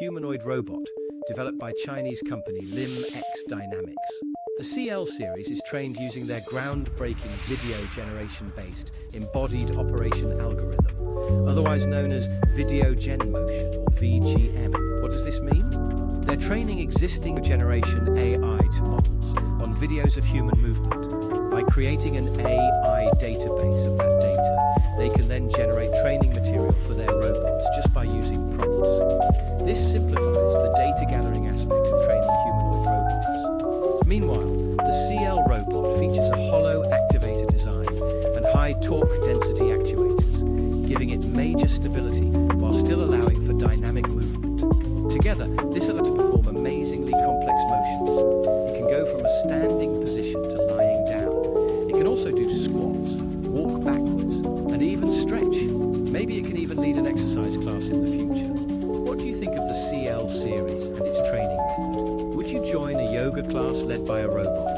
humanoid robot developed by Chinese company LimX Dynamics. The CL series is trained using their groundbreaking video generation-based embodied operation algorithm, otherwise known as Video Gen Motion or VGM. What does this mean? They're training existing generation AI to models on videos of human movement. By creating an AI database of that data, they can then generate training material for their robots just by using prompts. This simplifies the data gathering aspect of training humanoid robots. Meanwhile, the CL robot features a hollow activator design and high torque density actuators, giving it major stability while still allowing for dynamic movement. Together, this allows it to perform amazingly complex motions. It can go from a standing position to lying down. It can also do squats, walk backwards, and even stretch. Maybe it can even lead an exercise class in the future. What do you think of the CL series and its training method? Would you join a yoga class led by a robot?